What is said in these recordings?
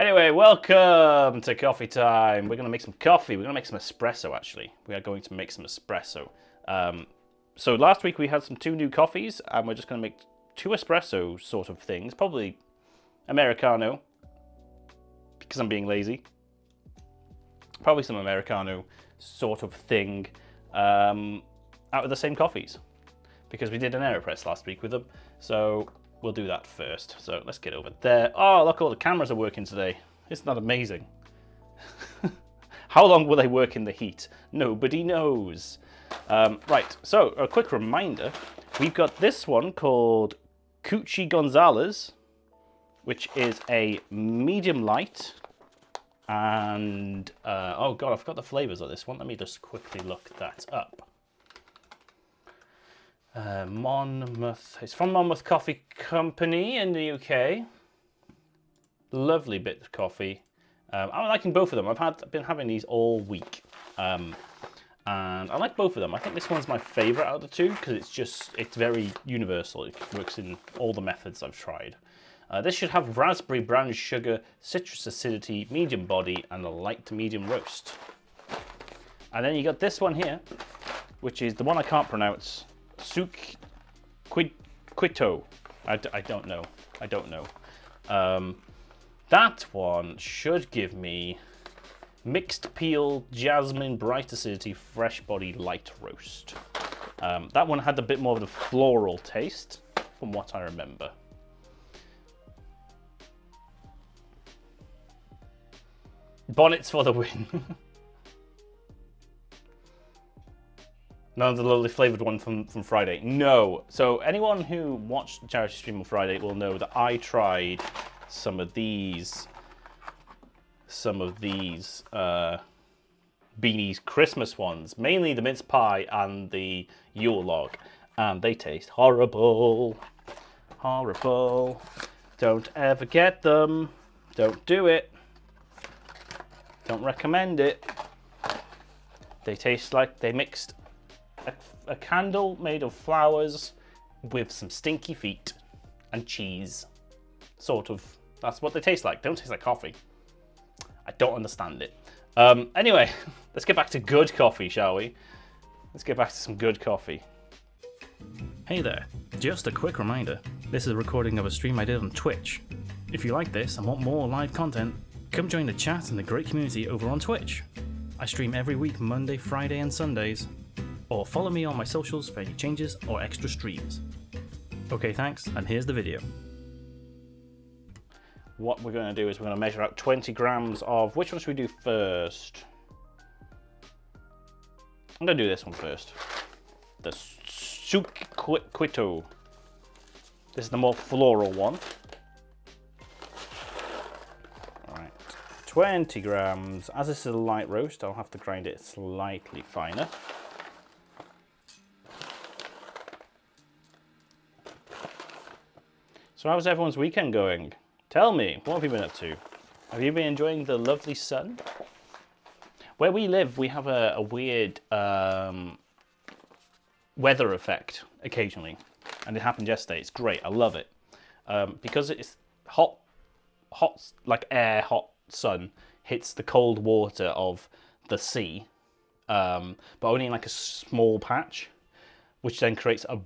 Anyway, welcome to coffee time. We're going to make some coffee. We're going to make some espresso, actually. We are going to make some espresso. So last week we had two new coffees, and we're just going to make two espresso sort of things. Probably Americano, because I'm being lazy. Probably some Americano sort of thing out of the same coffees, because we did an AeroPress last week with them. So we'll do that first. So let's get over there. Oh, look, all the cameras are working today. Isn't that amazing? How long will they work in the heat? Nobody knows. Right, so a quick reminder. We've got this one called Cucci Gonzalez, which is a medium light. And, oh God, I forgot the flavors of this one. Let me just quickly look that up. Monmouth. It's from Monmouth Coffee Company in the UK. Lovely bit of coffee. I'm liking both of them. I've been having these all week, and I like both of them. I think this one's my favourite out of the two because it's very universal. It works in all the methods I've tried. This should have raspberry brown sugar, citrus acidity, medium body, and a light to medium roast. And then you got this one here, which is the one I can't pronounce. Quito. I don't know. That one should give me mixed peel, jasmine, bright acidity, fresh body, light roast. That one had a bit more of the floral taste, from what I remember. Bonnets for the win. None of the lovely flavoured one from Friday. No. So anyone who watched the charity stream on Friday will know that I tried some of these Beanie's Christmas ones, mainly the mince pie and the Yule log, and they taste horrible. Horrible. Don't ever get them. Don't do it. Don't recommend it. They taste like they mixed a candle made of flowers with some stinky feet and cheese. Sort of. That's what they taste like. They don't taste like coffee. I don't understand it. Anyway, let's get back to good coffee, shall we? Let's get back to some good coffee. Hey there. Just a quick reminder. This is a recording of a stream I did on Twitch. If you like this and want more live content, come join the chat and the great community over on Twitch. I stream every week, Monday, Friday, and Sundays. Or follow me on my socials for any changes or extra streams. Okay, thanks, and here's the video. What we're going to do is we're going to measure out 20 grams of... Which one should we do first? I'm going to do this one first. The Quito. This is the more floral one. Alright, 20 grams. As this is a light roast, I'll have to grind it slightly finer. So how's everyone's weekend going? Tell me, what have you been up to? Have you been enjoying the lovely sun? Where we live, we have a weird weather effect occasionally. And it happened yesterday. It's great. I love it. Because it's hot, like air, hot sun hits the cold water of the sea, but only in like a small patch, which then creates a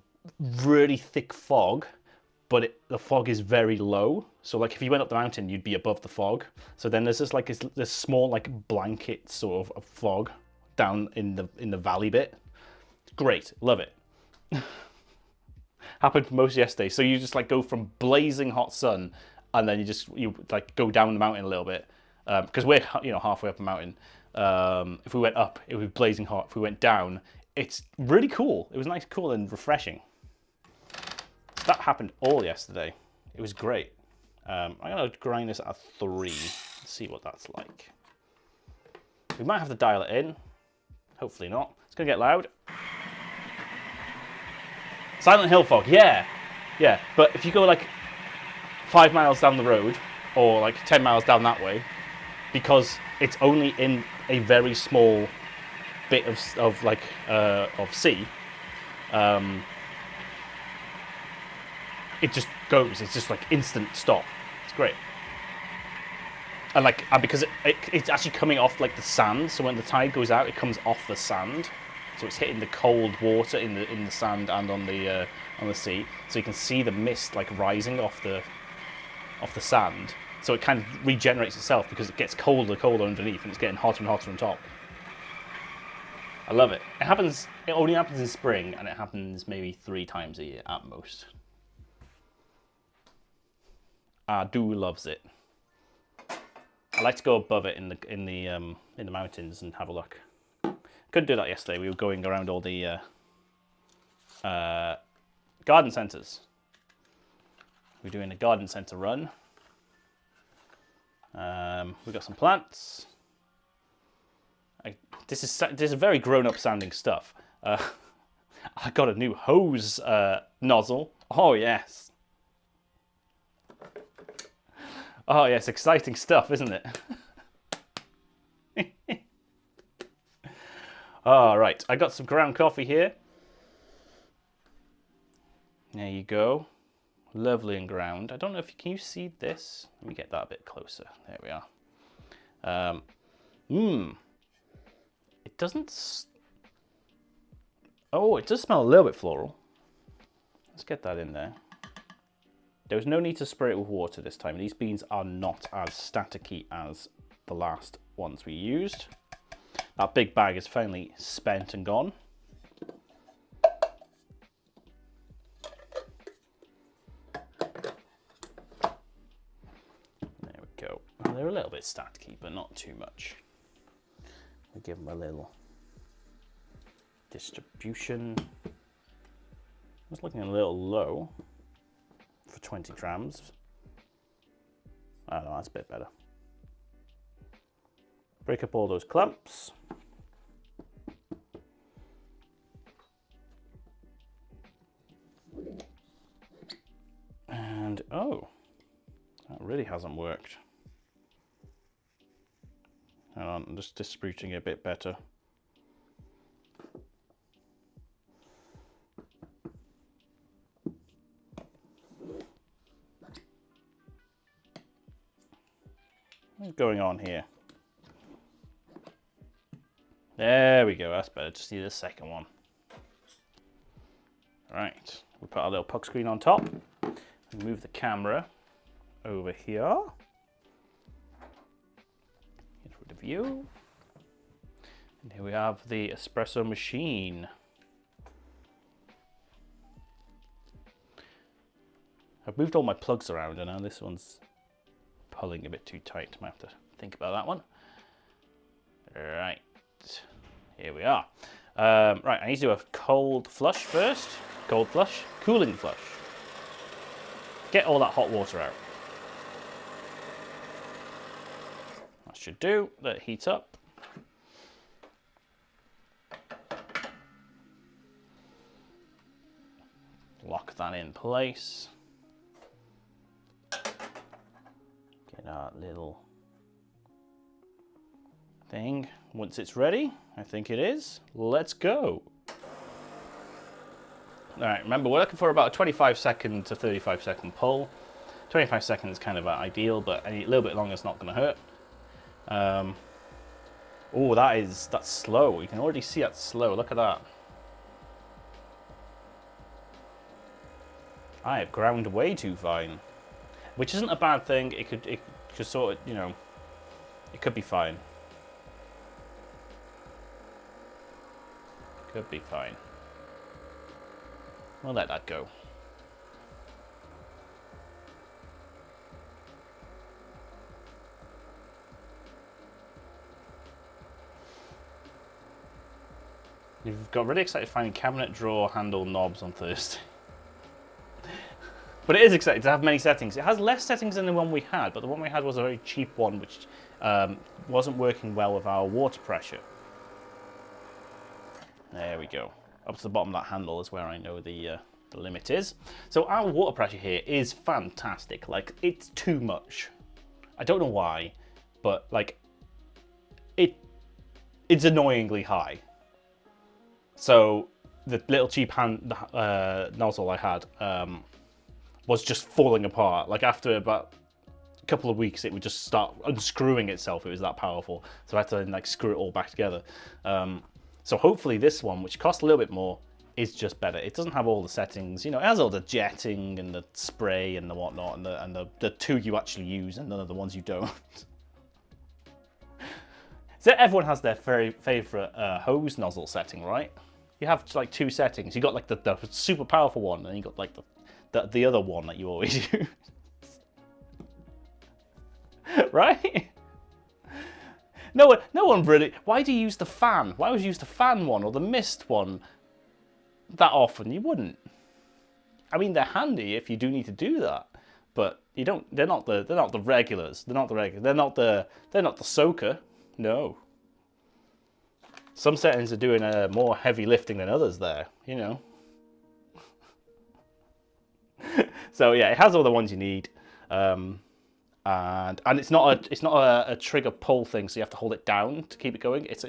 really thick fog. But the fog is very low, so like if you went up the mountain, you'd be above the fog. So then there's just like this small like blanket sort of fog down in the valley bit. Great, love it. Happened for most yesterday. So you just like go from blazing hot sun, and then you like go down the mountain a little bit, because we're halfway up a mountain. If we went up, it would be blazing hot. If we went down, it's really cool. It was nice, cool, and refreshing. That happened all yesterday. It was great. I'm going to grind this at 3. Let's see what that's like. We might have to dial it in. Hopefully not. It's going to get loud. Silent Hill fog, yeah. Yeah, but if you go like 5 miles down the road, or like 10 miles down that way, because it's only in a very small bit of sea, it just goes. It's just like instant stop. It's great. And because it's actually coming off like the sand, so when the tide goes out, it comes off the sand, so it's hitting the cold water in the sand and on the sea, so you can see the mist like rising off the sand. So it kind of regenerates itself because it gets colder underneath, and it's getting hotter and hotter on top. I love it. It only happens in spring, and it happens maybe 3 times a year at most. Adu loves it. I like to go above it in the mountains and have a look. Couldn't do that yesterday. We were going around all the garden centres. We're doing a garden centre run. We've got some plants. This is very grown-up sounding stuff. I got a new hose nozzle. Oh yes. Oh yes, exciting stuff, isn't it? All right, I got some ground coffee here. There you go. Lovely and ground. I don't know if can you see this? Let me get that a bit closer. There we are. It doesn't. Oh, it does smell a little bit floral. Let's get that in there. There was no need to spray it with water this time. These beans are not as staticky as the last ones we used. That big bag is finally spent and gone. There we go. They're a little bit staticky, but not too much. We'll give them a little distribution. I was looking a little low for 20 grams. I don't know, that's a bit better. Break up all those clumps. And oh, that really hasn't worked. Hang on, I'm just distributing it a bit better. What's going on here? There we go, that's better. Just need a second one. Right, we'll put our little puck screen on top. Move the camera over here. Get rid of you. And here we have the espresso machine. I've moved all my plugs around and now this one's pulling a bit too tight. I might have to think about that one. Right, here we are. Right, I need to do a cold flush first. Cold flush, cooling flush. Get all that hot water out. That should do. Let it heat up. Lock that in place. Get our little thing. Once it's ready, I think it is, let's go. All right, remember we're looking for about a 25 second to 35 second pull. 25 seconds is kind of ideal, but a little bit longer is not going to hurt. Oh, that's slow. You can already see that's slow. Look at that. I have ground way too fine, which isn't a bad thing. It could sort of, you know, it could be fine. Could be fine. We'll let that go. You've got really excited finding cabinet drawer handle knobs on Thursday. But it is exciting to have many settings. It has less settings than the one we had, but the one we had was a very cheap one, which wasn't working well with our water pressure. There we go. Up to the bottom of that handle is where I know the limit is. So our water pressure here is fantastic. Like, it's too much. I don't know why, but like, it's annoyingly high. So the little cheap nozzle I had was just falling apart. Like after about couple of weeks it would just start unscrewing itself. It was that powerful. So I had to then like screw it all back together. So hopefully this one, which costs a little bit more, is just better. It doesn't have all the settings, you know, it has all the jetting and the spray and the whatnot, and the two you actually use and none of the ones you don't. So everyone has their very favorite hose nozzle setting, right? You have like two settings. You got like the super powerful one, and you got like the other one that you always use. Right? No one really. Why do you use the fan? Why would you use the fan one or the mist one that often? You wouldn't. I mean, they're handy if you do need to do that, but you don't. They're not the regulars. They're not the regular. They're not the soaker. No. Some settings are doing more heavy lifting than others. There, you know. So yeah, it has all the ones you need. And it's not a trigger pull thing, so you have to hold it down to keep it going. It's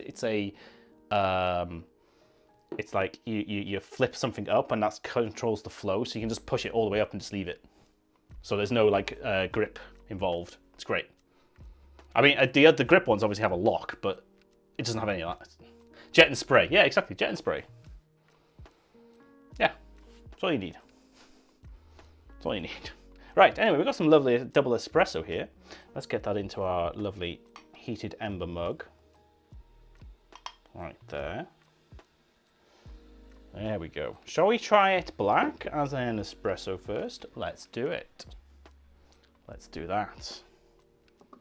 like you flip something up, and that controls the flow, so you can just push it all the way up and just leave it. So there's no like grip involved. It's great. I mean, the grip ones obviously have a lock, but it doesn't have any of that. Jet and spray, yeah, exactly, jet and spray. Yeah, that's all you need. That's all you need. Right, anyway, we've got some lovely double espresso here. Let's get that into our lovely heated ember mug. Right there. There we go. Shall we try it black as an espresso first? Let's do it. Let's do that.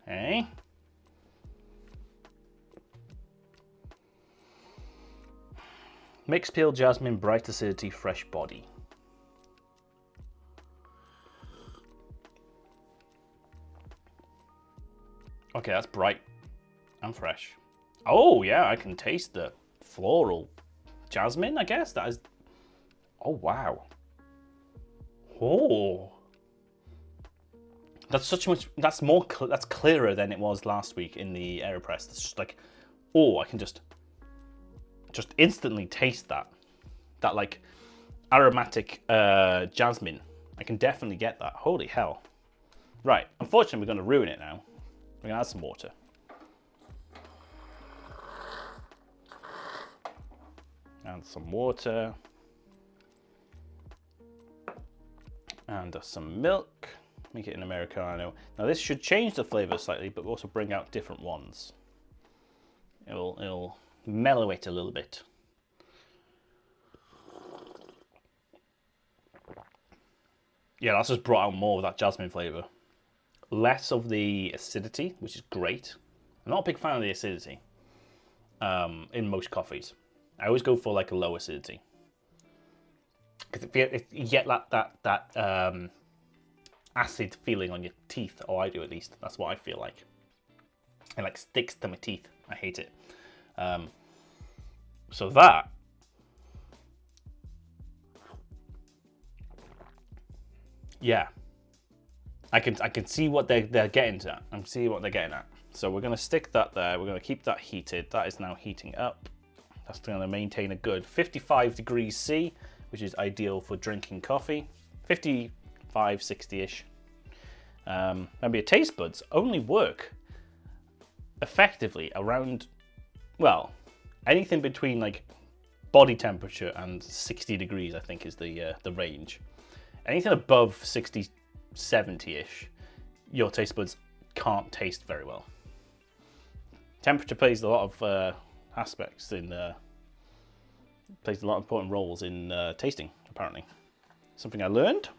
Hey. Mixed peel jasmine, bright acidity, fresh body. Okay, that's bright and fresh. Oh yeah, I can taste the floral jasmine, I guess. That is, oh wow. Oh. That's that's clearer than it was last week in the AeroPress. It's just like, oh, I can just instantly taste that like aromatic jasmine. I can definitely get that. Holy hell. Right, unfortunately we're gonna ruin it now. We're gonna add some water. Add some water. And some milk. Make it an Americano. Now this should change the flavor slightly, but also bring out different ones. It'll mellow it a little bit. Yeah, that's just brought out more of that jasmine flavor. Less of the acidity, which is great. I'm not a big fan of the acidity in most coffees. I always go for like a low acidity. Because you get that acid feeling on your teeth, or I do at least. That's what I feel like. It like sticks to my teeth. I hate it. So that. Yeah. I can see what they're getting at. I'm seeing what they're getting at. So we're gonna stick that there. We're gonna keep that heated. That is now heating up. That's gonna maintain a good 55 degrees C, which is ideal for drinking coffee. 55, 60-ish. Maybe your taste buds only work effectively around, well, anything between like body temperature and 60 degrees, I think is the range. Anything above 60, 70-ish, your taste buds can't taste very well. Temperature plays a lot of aspects in, plays a lot of important roles in tasting, apparently. Something I learned.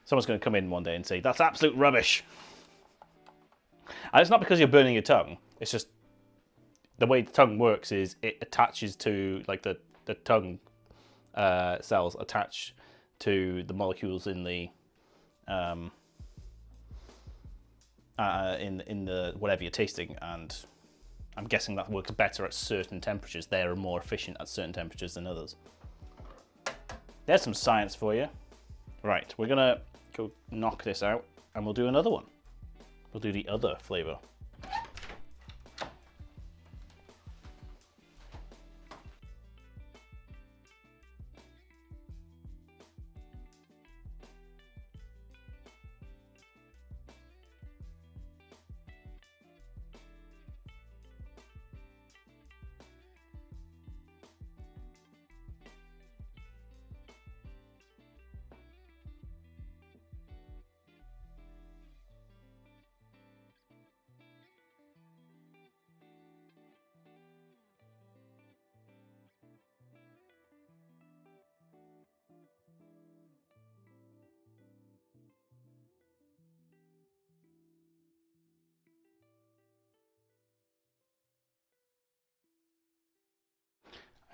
Someone's going to come in one day and say, that's absolute rubbish. And it's not because you're burning your tongue. It's just the way the tongue works is it attaches to, like the tongue cells attach to the molecules in the whatever you're tasting, and I'm guessing that works better at certain temperatures. They are more efficient at certain temperatures than others. There's some science for you. Right, we're gonna go knock this out and we'll do another one. We'll do the other flavor.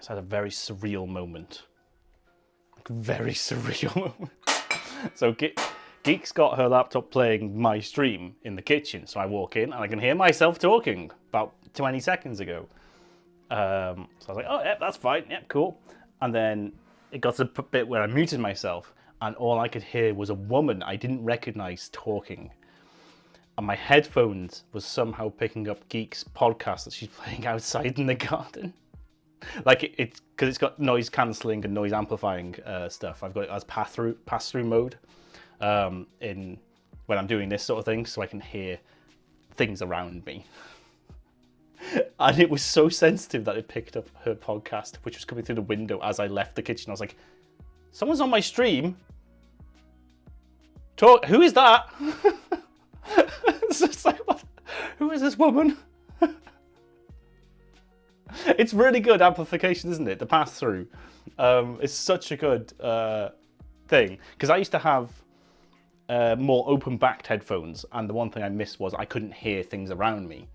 just had a very surreal moment. Very surreal moment. So Geek's got her laptop playing my stream in the kitchen. So I walk in and I can hear myself talking about 20 seconds ago. So I was like, oh, yeah, that's fine. Yeah, cool. And then it got to a bit where I muted myself and all I could hear was a woman I didn't recognize talking. And my headphones was somehow picking up Geek's podcast that she's playing outside in the garden. Like it's because it's got noise cancelling and noise amplifying stuff. I've got it as pass-through mode in when I'm doing this sort of thing, so I can hear things around me. And it was so sensitive that it picked up her podcast, which was coming through the window as I left the kitchen. I was like, someone's on my stream. Who is that? It's just like, what? Who is this woman? It's really good amplification, isn't it? The pass-through. It's such a good thing. Because I used to have more open-backed headphones, and the one thing I missed was I couldn't hear things around me.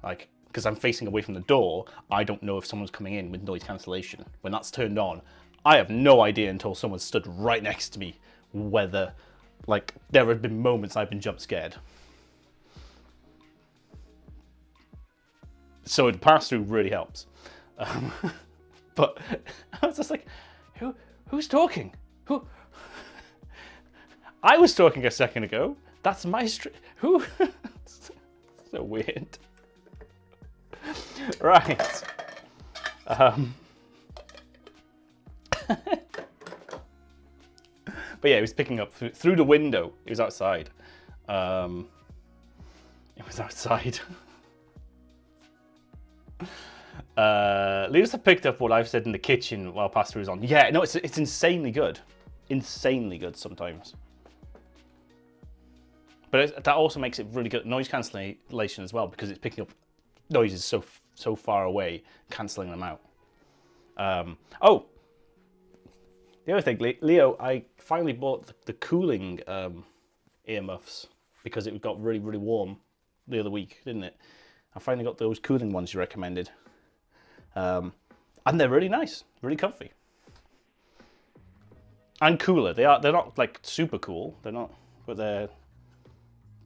Like, because I'm facing away from the door, I don't know if someone's coming in with noise cancellation. When that's turned on, I have no idea until someone stood right next to me whether, like, there have been moments I've been jump scared. So the pass-through really helps. But I was just like, who's talking? Who? I was talking a second ago. That's my stream. Who? So weird. Right. But yeah, it was picking up through the window. It was outside. It was outside. Leos have picked up what I've said in the kitchen while pass-through is on. Yeah, no, it's insanely good. Insanely good sometimes. But that also makes it really good noise cancellation as well, because it's picking up noises so far away, cancelling them out. Oh, the other thing, Leo, I finally bought the cooling earmuffs because it got really, really warm the other week, didn't it? I finally got those cooling ones you recommended. And they're really nice, really comfy. And cooler. They're not like super cool. They're not, but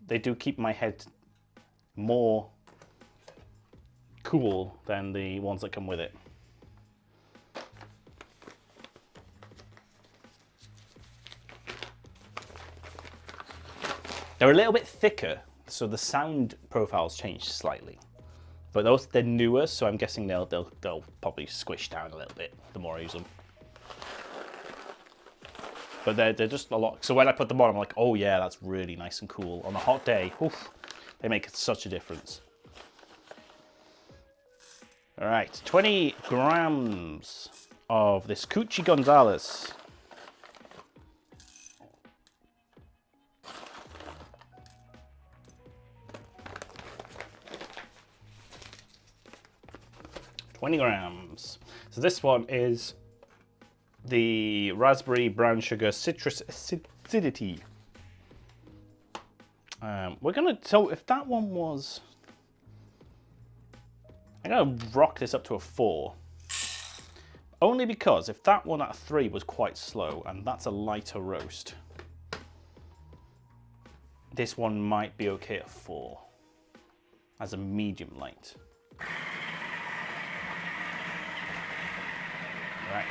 they do keep my head more cool than the ones that come with it. They're a little bit thicker, so the sound profiles changed slightly. But they're newer, so I'm guessing they'll probably squish down a little bit the more I use them. But they're just a lot. So when I put them on, I'm like, oh yeah, that's really nice and cool. On a hot day, oof, they make such a difference. All right, 20 grams of this Cuchi Gonzalez. $20. So this one is the raspberry brown sugar citrus acidity. We're gonna, so if that one was, I'm gonna rock this up to a 4. Only because if that one at a 3 was quite slow and that's a lighter roast, this one might be okay at 4 as a medium light. Right.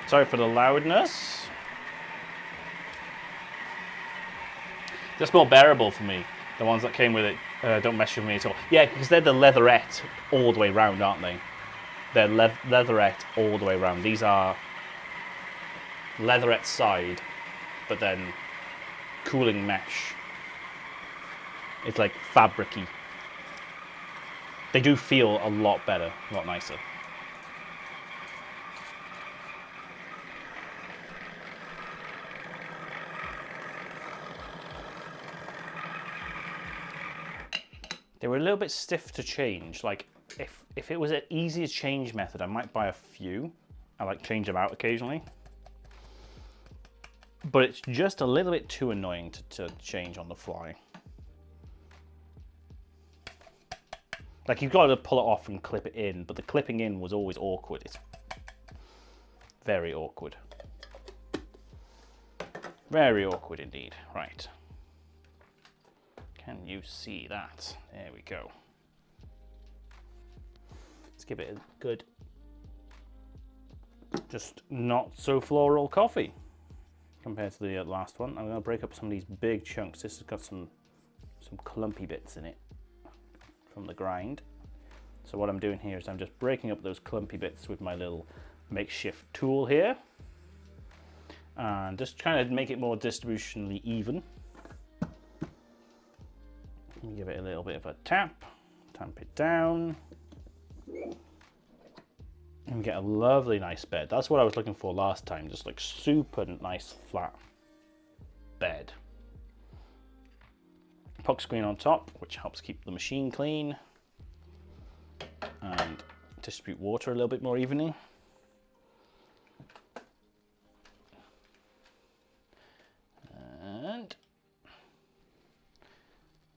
Sorry for the loudness. Just more bearable for me. The ones that came with it don't mess with me at all. Yeah, because they're the leatherette all the way round, aren't they? They're leatherette all the way round. These are leatherette side, but then cooling mesh. It's like fabric-y. They do feel a lot better, a lot nicer. They were a little bit stiff to change. Like, if it was an easier change method, I might buy a few. I like change them out occasionally. But it's just a little bit too annoying to change on the fly. Like, you've got to pull it off and clip it in, but the clipping in was always awkward. It's very awkward. Very awkward indeed. Right. Can you see that? There we go. Let's give it a good, just not so floral coffee compared to the last one. I'm going to break up some of these big chunks. This has got some clumpy bits in it from the grind. So what I'm doing here is I'm just breaking up those clumpy bits with my little makeshift tool here. And just trying to make it more distributionally even. Give it a little bit of a tamp it down. And get a lovely nice bed. That's what I was looking for last time, just like super nice flat bed. Puck screen on top, which helps keep the machine clean and distribute water a little bit more evenly. And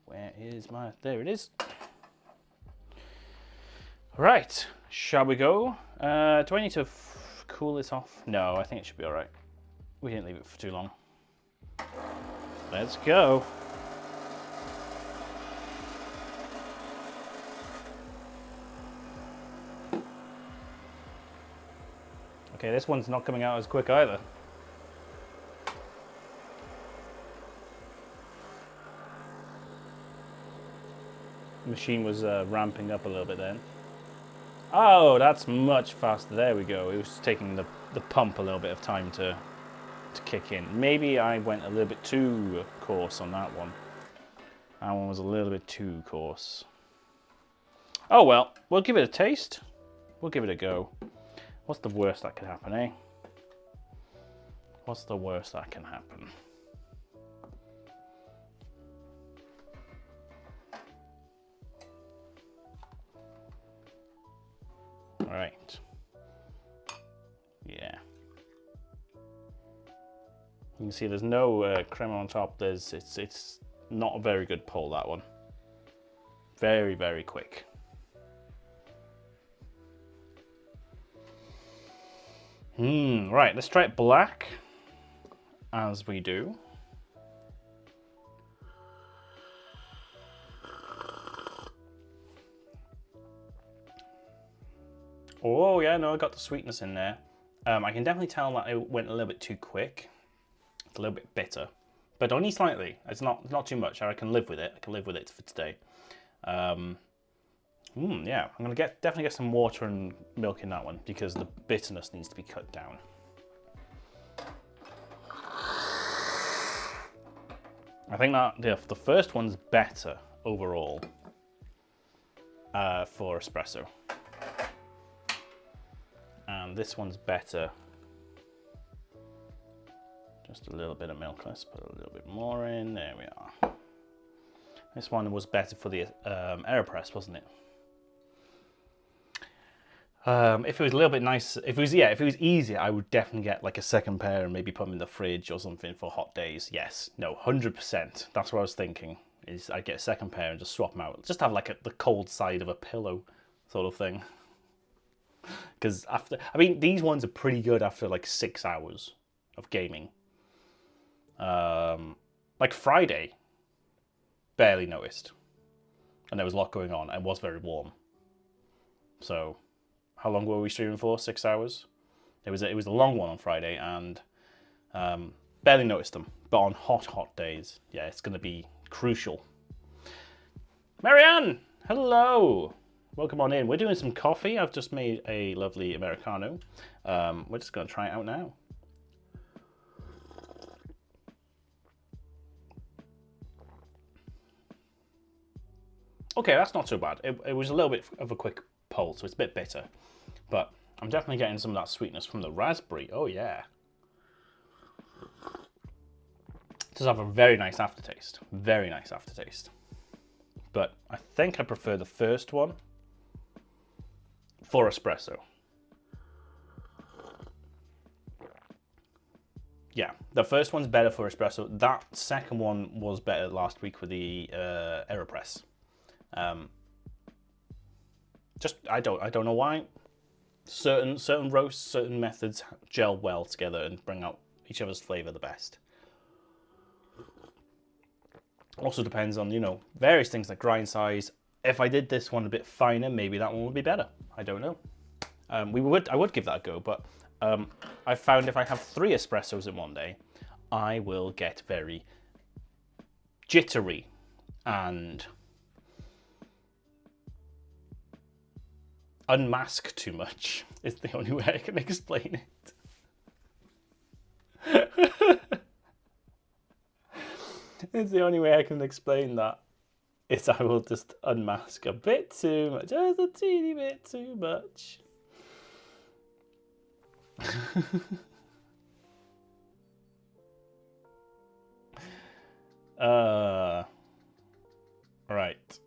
where is my, there it is. Right, shall we go? Do I need to cool this off? No, I think it should be all right. We didn't leave it for too long. Let's go. Okay, this one's not coming out as quick either. The machine was ramping up a little bit then. Oh, that's much faster. There we go. It was taking the pump a little bit of time to kick in. Maybe I went a little bit too coarse on that one. That one was a little bit too coarse. Oh well, we'll give it a taste. We'll give it a go. What's the worst that could happen, eh? What's the worst that can happen? All right. Yeah. You can see there's no crema on top. It's not a very good pull, that one. Very, very quick. Right, let's try it black, as we do. Oh yeah, no, I got the sweetness in there. I can definitely tell that it went a little bit too quick. It's a little bit bitter, but only slightly. It's not too much. I can live with it. I can live with it for today. Yeah, I'm gonna definitely get some water and milk in that one because the bitterness needs to be cut down. I think that the first one's better overall for espresso. And this one's better. Just a little bit of milk. Let's put a little bit more in. There we are. This one was better for the AeroPress, wasn't it? If it was a little bit nice, if it was easier, I would definitely get like a second pair and maybe put them in the fridge or something for hot days. Yes, no, 100%. That's what I was thinking. Is I'd get a second pair and just swap them out. Just have like the cold side of a pillow sort of thing. Because these ones are pretty good after like 6 hours of gaming. Like Friday, barely noticed, and there was a lot going on. It was very warm. So, how long were we streaming for? 6 hours. It was a long one on Friday, and barely noticed them. But on hot days, yeah, it's going to be crucial. Marianne, hello. Welcome on in. We're doing some coffee. I've just made a lovely Americano. We're just going to try it out now. Okay, that's not so bad. It was a little bit of a quick pull, so it's a bit bitter. But I'm definitely getting some of that sweetness from the raspberry. Oh, yeah. It does have a very nice aftertaste. Very nice aftertaste. But I think I prefer the first one for espresso. Yeah, the first one's better for espresso. That second one was better last week with the AeroPress. Just I don't know why. Certain roasts, certain methods gel well together and bring out each other's flavor the best. Also depends on, you know, various things like grind size. If I did this one a bit finer, maybe that one would be better. I don't know. I would give that a go, but I found if I have 3 espressos in one day, I will get very jittery and unmask too much. Is the only way I can explain it. It's the only way I can explain that. Is I will just unmask a bit too much, just a teeny bit too much. Right.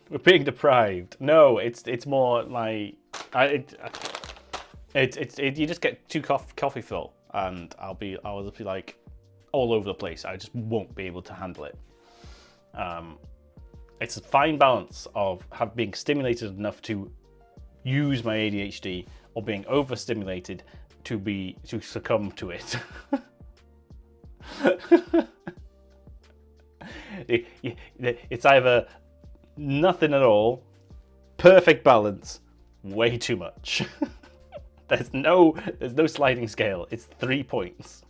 We're being deprived. No, it's more like you just get 2 coffee full, and I'll just be like all over the place. I just won't be able to handle it. It's a fine balance of being stimulated enough to use my ADHD or being overstimulated to succumb to it. It's either nothing at all, perfect balance, way too much. There's no sliding scale. It's 3 points.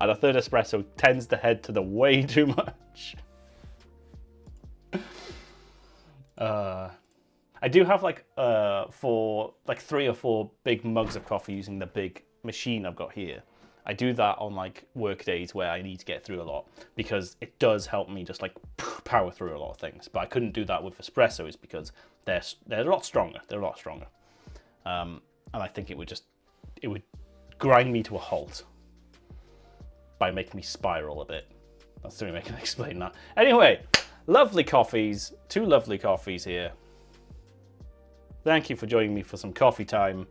And a third espresso tends to head to the way too much. I do have like 3 or 4 big mugs of coffee using the big machine I've got here. I do that on like work days where I need to get through a lot, because it does help me just like power through a lot of things. But I couldn't do that with espressos because they're a lot stronger. They're a lot stronger, and I think it would grind me to a halt by making me spiral a bit. That's the only way I can explain that. Anyway, lovely coffees. 2 lovely coffees here. Thank you for joining me for some coffee time.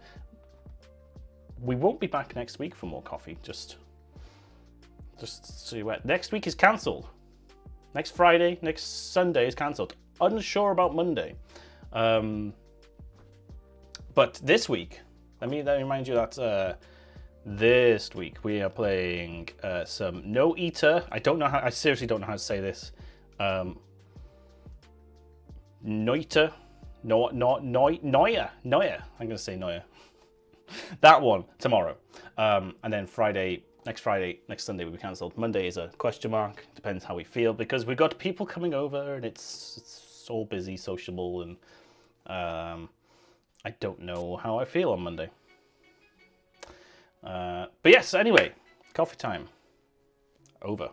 We won't be back next week for more coffee. Just so you know. Next week is cancelled. Next Friday, next Sunday is cancelled. Unsure about Monday. But this week, let me remind you that this week we are playing some No Eater. I seriously don't know how to say this. Neuter. Neuer. I'm going to say Neuer. That one tomorrow. And then next Sunday will be cancelled. Monday is a question mark. Depends how we feel, because we've got people coming over and it's all busy, sociable, and I don't know how I feel on Monday. But yes, anyway, coffee time. Over.